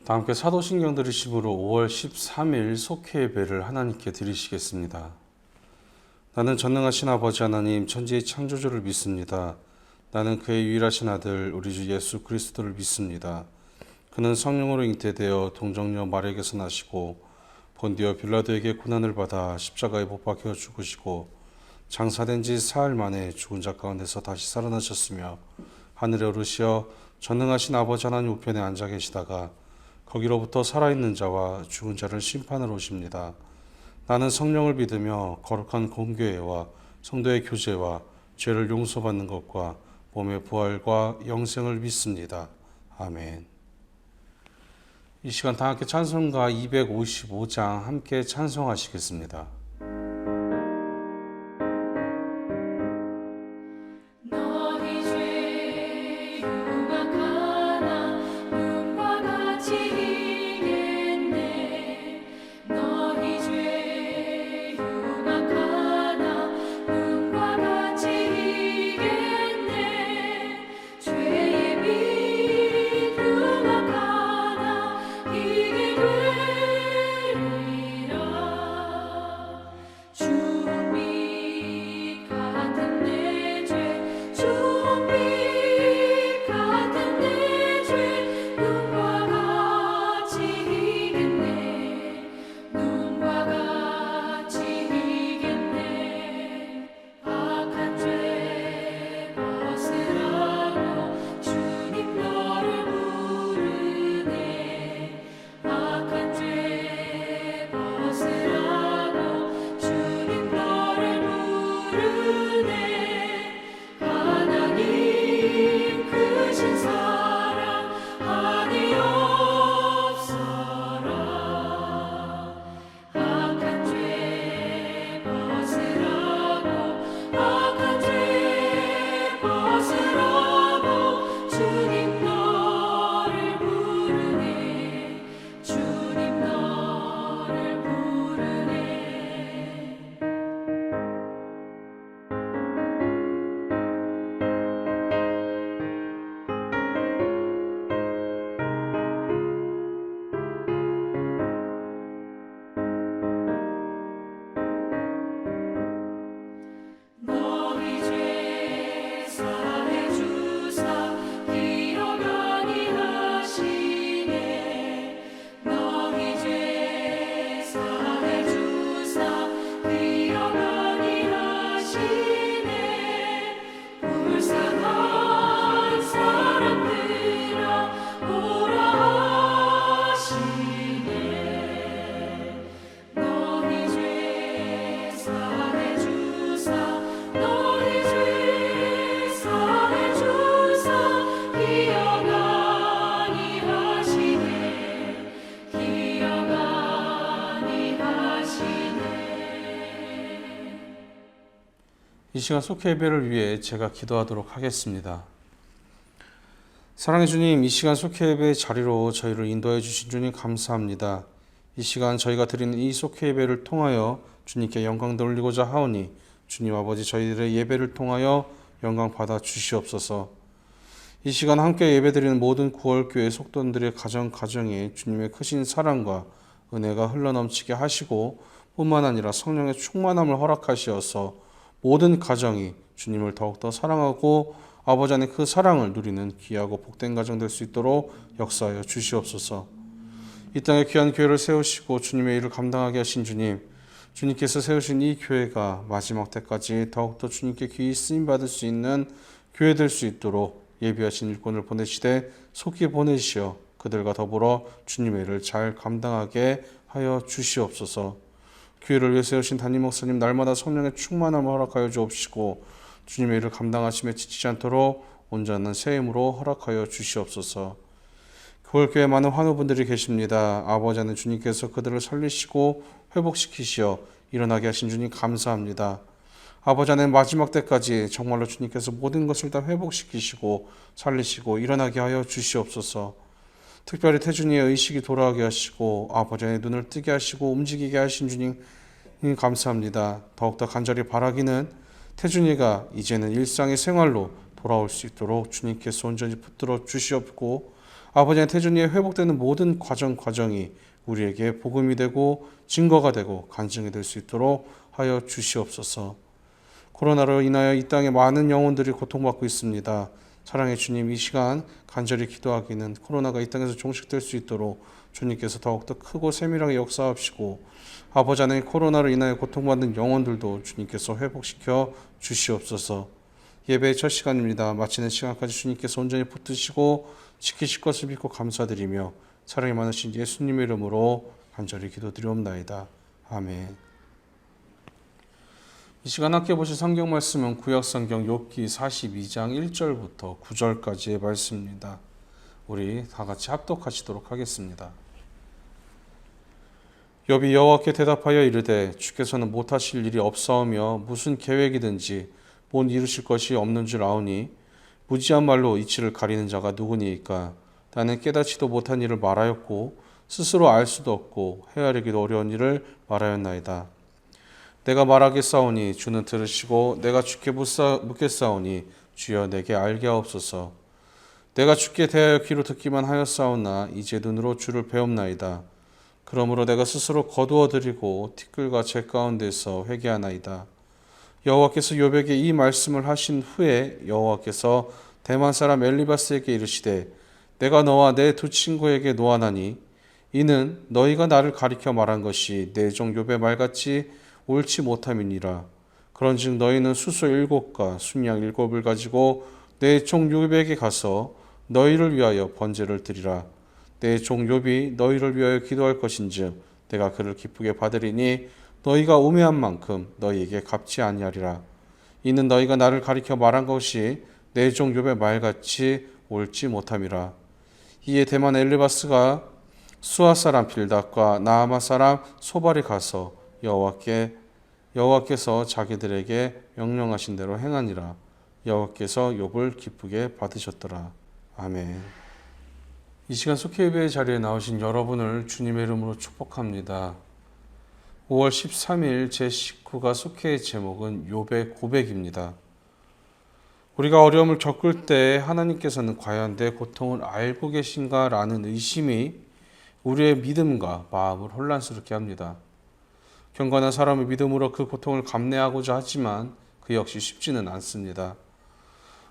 다 함께 사도신경 들으심으로 5월 13일 속회 예배를 하나님께 드리시겠습니다. 나는 전능하신 아버지 하나님 천지의 창조주를 믿습니다. 나는 그의 유일하신 아들 우리 주 예수 그리스도를 믿습니다. 그는 성령으로 잉태되어 동정녀 마리아에게서 나시고 본디오 빌라도에게 고난을 받아 십자가에 못 박혀 죽으시고 장사된 지 사흘 만에 죽은 자 가운데서 다시 살아나셨으며 하늘에 오르시어 전능하신 아버지 하나님 우편에 앉아 계시다가 거기로부터 살아있는 자와 죽은 자를 심판하러 오십니다. 나는 성령을 믿으며 거룩한 공교회와 성도의 교제와 죄를 용서받는 것과 몸의 부활과 영생을 믿습니다. 아멘. 이 시간 다 함께 찬송가 255장 함께 찬송하시겠습니다. 이 시간 속회 예배를 위해 제가 기도하도록 하겠습니다. 사랑해 주님, 이 시간 속회 예배의 자리로 저희를 인도해 주신 주님 감사합니다. 이 시간 저희가 드리는 이 속회 예배를 통하여 주님께 영광 돌리고자 하오니 주님 아버지 저희들의 예배를 통하여 영광 받아 주시옵소서. 이 시간 함께 예배드리는 모든 9월교회 속돈들의 가정에 주님의 크신 사랑과 은혜가 흘러넘치게 하시고 뿐만 아니라 성령의 충만함을 허락하시어서 모든 가정이 주님을 더욱더 사랑하고 아버지 안에 그 사랑을 누리는 귀하고 복된 가정 될 수 있도록 역사하여 주시옵소서. 이 땅에 귀한 교회를 세우시고 주님의 일을 감당하게 하신 주님, 주님께서 세우신 이 교회가 마지막 때까지 더욱더 주님께 귀히 쓰임받을 수 있는 교회 될 수 있도록 예비하신 일꾼을 보내시되 속히 보내시어 그들과 더불어 주님의 일을 잘 감당하게 하여 주시옵소서. 교회를 위해 세우신 담임 목사님 날마다 성령의 충만함을 허락하여 주옵시고 주님의 일을 감당하심에 지치지 않도록 온전한 새 힘으로 허락하여 주시옵소서. 교회 많은 환우분들이 계십니다. 아버지 하나님 주님께서 그들을 살리시고 회복시키시어 일어나게 하신 주님 감사합니다. 아버지 하나님 마지막 때까지 정말로 주님께서 모든 것을 다 회복시키시고 살리시고 일어나게 하여 주시옵소서. 특별히 태준이의 의식이 돌아오게 하시고 아버지 하나님 눈을 뜨게 하시고 움직이게 하신 주님 감사합니다. 더욱더 간절히 바라기는 태준이가 이제는 일상의 생활로 돌아올 수 있도록 주님께서 온전히 붙들어 주시옵고 아버지의 태준이의 회복되는 모든 과정이 우리에게 복음이 되고 증거가 되고 간증이 될 수 있도록 하여 주시옵소서. 코로나로 인하여 이 땅에 많은 영혼들이 고통받고 있습니다. 사랑의 주님, 이 시간 간절히 기도하기는 코로나가 이 땅에서 종식될 수 있도록 주님께서 더욱더 크고 세밀하게 역사하시고 아버지 하나님, 코로나로 인하여 고통받는 영혼들도 주님께서 회복시켜 주시옵소서. 예배의 첫 시간입니다. 마치는 시간까지 주님께서 온전히 붙드시고 지키실 것을 믿고 감사드리며 사랑이 많으신 예수님의 이름으로 간절히 기도드리옵나이다. 아멘. 이 시간 함께 보실 성경 말씀은 구약성경 욥기 42장 1절부터 9절까지의 말씀입니다. 우리 다 같이 합독하시도록 하겠습니다. 욥이 여호와께 대답하여 이르되 주께서는 못하실 일이 없사오며 무슨 계획이든지 못 이루실 것이 없는 줄 아오니 무지한 말로 이치를 가리는 자가 누구니이까. 나는 깨닫지도 못한 일을 말하였고 스스로 알 수도 없고 헤아리기도 어려운 일을 말하였나이다. 내가 말하겠사오니 주는 들으시고 내가 주께 묻겠사오니 주여 내게 알게 하옵소서. 내가 주께 대하여 귀로 듣기만 하였사오나 이제 눈으로 주를 배움나이다. 그러므로 내가 스스로 거두어 드리고 티끌과 재 가운데서 회개하나이다. 여호와께서 욥에게 이 말씀을 하신 후에 여호와께서 대만 사람 엘리바스에게 이르시되 내가 너와 내 두 친구에게 노하나니 이는 너희가 나를 가리켜 말한 것이 내 종 욥의 말같이 옳지 못함이니라. 그런즉 너희는 수소 7과 순양 7을 가지고 내 종 욥에게 가서 너희를 위하여 번제를 드리라. 내 종 욥이 너희를 위하여 기도할 것인즉 내가 그를 기쁘게 받으리니 너희가 우매한 만큼 너희에게 갚지 아니하리라. 이는 너희가 나를 가리켜 말한 것이 내 종 욥의 말같이 옳지 못함이라. 이에 대만 엘리바스가 수아 사람 빌닷과 나아마 사람 소발이 가서 여호와께서 자기들에게 명령하신 대로 행하니라. 여호와께서 욥을 기쁘게 받으셨더라. 아멘. 이 시간 속회예배 자리에 나오신 여러분을 주님의 이름으로 축복합니다. 5월 13일 제19가 속회의 제목은 욥의 고백입니다. 우리가 어려움을 겪을 때 하나님께서는 과연 내 고통을 알고 계신가 라는 의심이 우리의 믿음과 마음을 혼란스럽게 합니다. 경건한 사람의 믿음으로 그 고통을 감내하고자 하지만 그 역시 쉽지는 않습니다.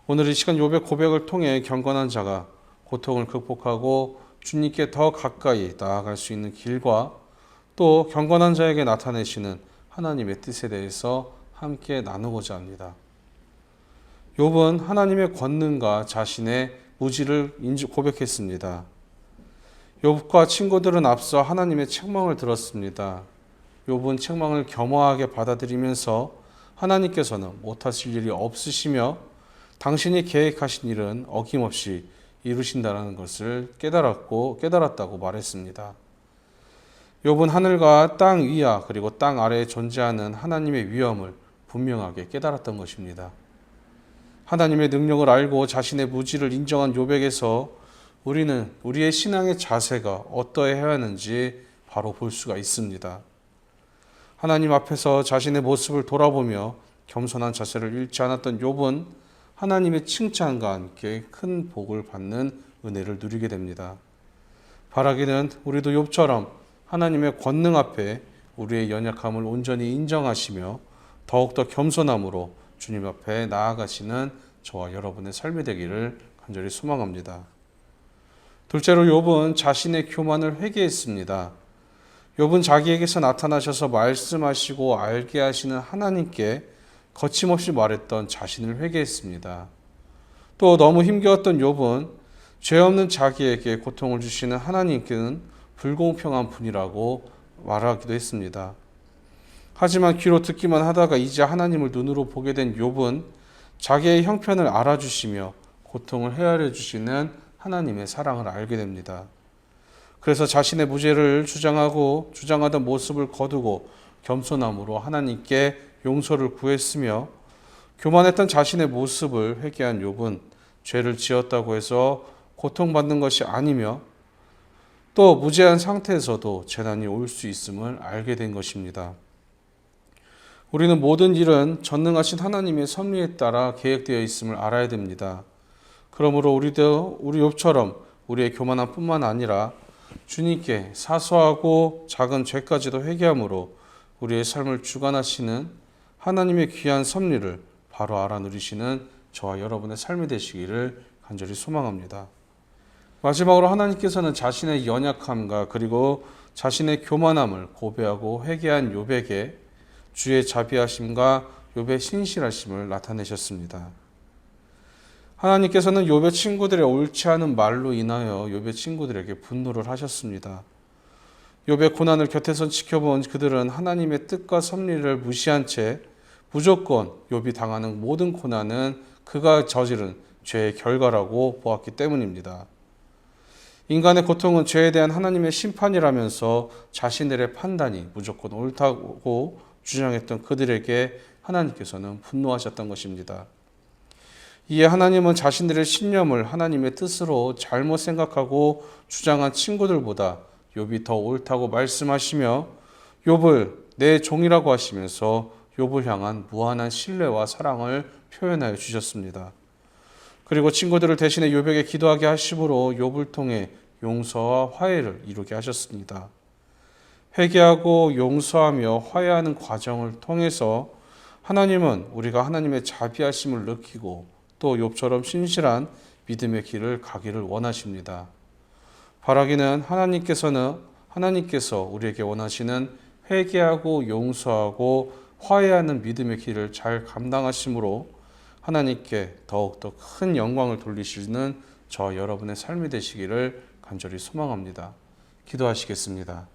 오늘 이 시간 욥의 고백을 통해 경건한 자가 고통을 극복하고 주님께 더 가까이 나아갈 수 있는 길과 또 경건한 자에게 나타내시는 하나님의 뜻에 대해서 함께 나누고자 합니다. 욥은 하나님의 권능과 자신의 무지를 고백했습니다. 욥과 친구들은 앞서 하나님의 책망을 들었습니다. 욥은 책망을 겸허하게 받아들이면서 하나님께서는 못하실 일이 없으시며 당신이 계획하신 일은 어김없이 이루신다는 것을 깨달았다고 말했습니다. 욥은 하늘과 땅 위와 그리고 땅 아래에 존재하는 하나님의 위엄을 분명하게 깨달았던 것입니다. 하나님의 능력을 알고 자신의 무지를 인정한 욥에게서 우리는 우리의 신앙의 자세가 어떠해야 하는지 바로 볼 수가 있습니다. 하나님 앞에서 자신의 모습을 돌아보며 겸손한 자세를 잃지 않았던 욥은 하나님의 칭찬과 함께 큰 복을 받는 은혜를 누리게 됩니다. 바라기는 우리도 욥처럼 하나님의 권능 앞에 우리의 연약함을 온전히 인정하시며 더욱더 겸손함으로 주님 앞에 나아가시는 저와 여러분의 삶이 되기를 간절히 소망합니다. 둘째로 욥은 자신의 교만을 회개했습니다. 욥은 자기에게서 나타나셔서 말씀하시고 알게 하시는 하나님께 거침없이 말했던 자신을 회개했습니다. 또 너무 힘겨웠던 욥은 죄 없는 자기에게 고통을 주시는 하나님께는 불공평한 분이라고 말하기도 했습니다. 하지만 귀로 듣기만 하다가 이제 하나님을 눈으로 보게 된 욥은 자기의 형편을 알아주시며 고통을 헤아려 주시는 하나님의 사랑을 알게 됩니다. 그래서 자신의 무죄를 주장하던 모습을 거두고 겸손함으로 하나님께 용서를 구했으며 교만했던 자신의 모습을 회개한 욥은 죄를 지었다고 해서 고통받는 것이 아니며 또 무죄한 상태에서도 재난이 올 수 있음을 알게 된 것입니다. 우리는 모든 일은 전능하신 하나님의 섭리에 따라 계획되어 있음을 알아야 됩니다. 그러므로 우리 욥처럼 우리의 교만함뿐만 아니라 주님께 사소하고 작은 죄까지도 회개함으로 우리의 삶을 주관하시는 하나님의 귀한 섭리를 바로 알아 누리시는 저와 여러분의 삶이 되시기를 간절히 소망합니다. 마지막으로 하나님께서는 자신의 연약함과 그리고 자신의 교만함을 고백하고 회개한 욥에게 주의 자비하심과 욥의 신실하심을 나타내셨습니다. 하나님께서는 욥의 친구들의 옳지 않은 말로 인하여 욥의 친구들에게 분노를 하셨습니다. 욥의 고난을 곁에서 지켜본 그들은 하나님의 뜻과 섭리를 무시한 채 무조건 욥이 당하는 모든 고난은 그가 저지른 죄의 결과라고 보았기 때문입니다. 인간의 고통은 죄에 대한 하나님의 심판이라면서 자신들의 판단이 무조건 옳다고 주장했던 그들에게 하나님께서는 분노하셨던 것입니다. 이에 하나님은 자신들의 신념을 하나님의 뜻으로 잘못 생각하고 주장한 친구들보다 욥이 더 옳다고 말씀하시며 욥을 내 종이라고 하시면서 욥을 향한 무한한 신뢰와 사랑을 표현하여 주셨습니다. 그리고 친구들을 대신해 욥에게 기도하게 하심으로 욥을 통해 용서와 화해를 이루게 하셨습니다. 회개하고 용서하며 화해하는 과정을 통해서 하나님은 우리가 하나님의 자비하심을 느끼고 또 욥처럼 신실한 믿음의 길을 가기를 원하십니다. 바라기는 하나님께서 우리에게 원하시는 회개하고 용서하고 화해하는 믿음의 길을 잘 감당하심으로 하나님께 더욱더 큰 영광을 돌리시는 저 여러분의 삶이 되시기를 간절히 소망합니다. 기도하시겠습니다.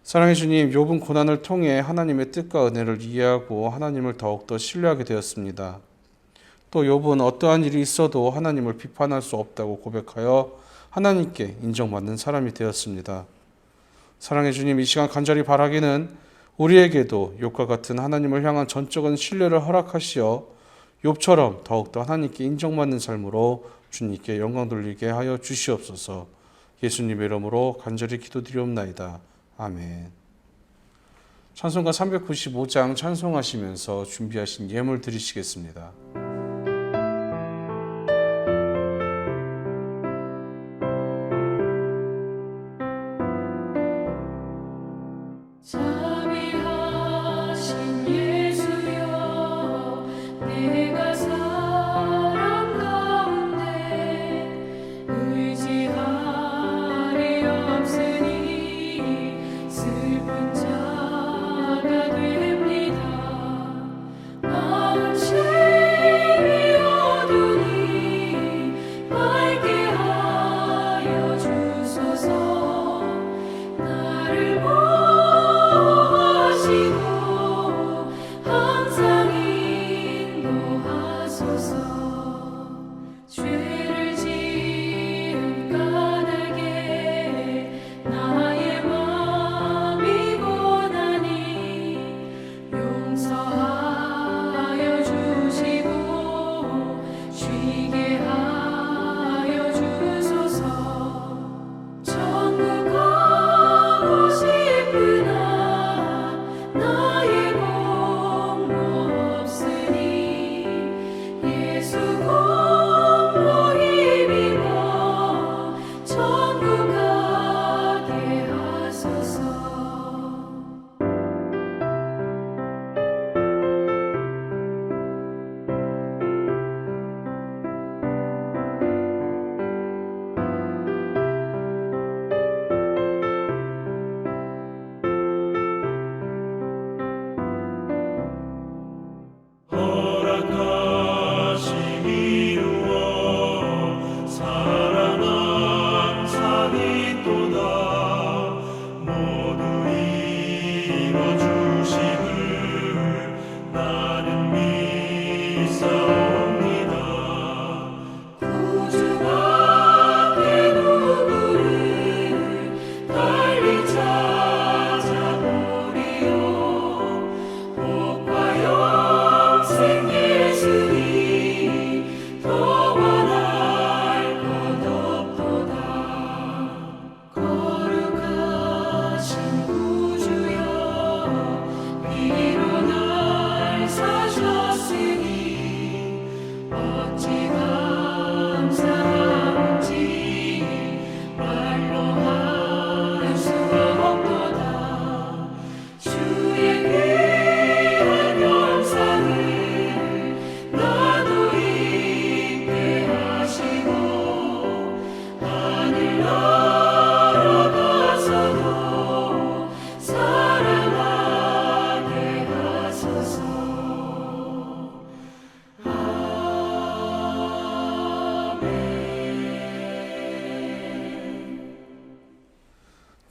사랑해 주님, 욥은 고난을 통해 하나님의 뜻과 은혜를 이해하고 하나님을 더욱더 신뢰하게 되었습니다. 또 욥은 어떠한 일이 있어도 하나님을 비판할 수 없다고 고백하여 하나님께 인정받는 사람이 되었습니다. 사랑해 주님, 이 시간 간절히 바라기는 우리에게도 욥과 같은 하나님을 향한 전적인 신뢰를 허락하시어 욥처럼 더욱더 하나님께 인정받는 삶으로 주님께 영광 돌리게 하여 주시옵소서. 예수님의 이름으로 간절히 기도드리옵나이다. 아멘. 찬송가 395장 찬송하시면서 준비하신 예물 드리시겠습니다.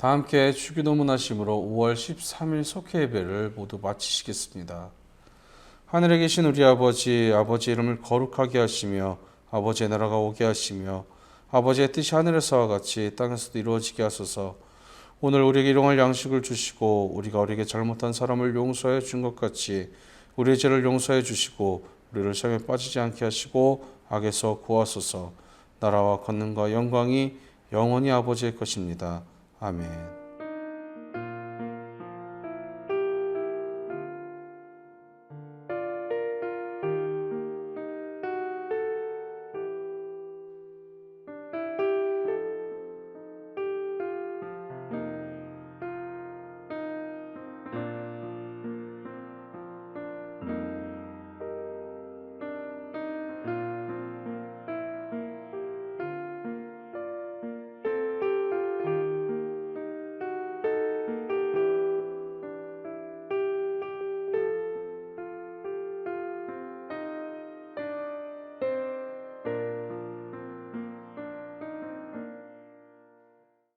다 함께 주기도문하심으로 5월 13일 속회 예배를 모두 마치시겠습니다. 하늘에 계신 우리 아버지, 아버지의 이름을 거룩하게 하시며 아버지의 나라가 오게 하시며 아버지의 뜻이 하늘에서와 같이 땅에서도 이루어지게 하소서. 오늘 우리에게 일용할 양식을 주시고 우리가 우리에게 잘못한 사람을 용서해 준 것 같이 우리의 죄를 용서해 주시고 우리를 시험에 빠지지 않게 하시고 악에서 구하소서. 나라와 권능과 영광이 영원히 아버지의 것입니다. 아멘.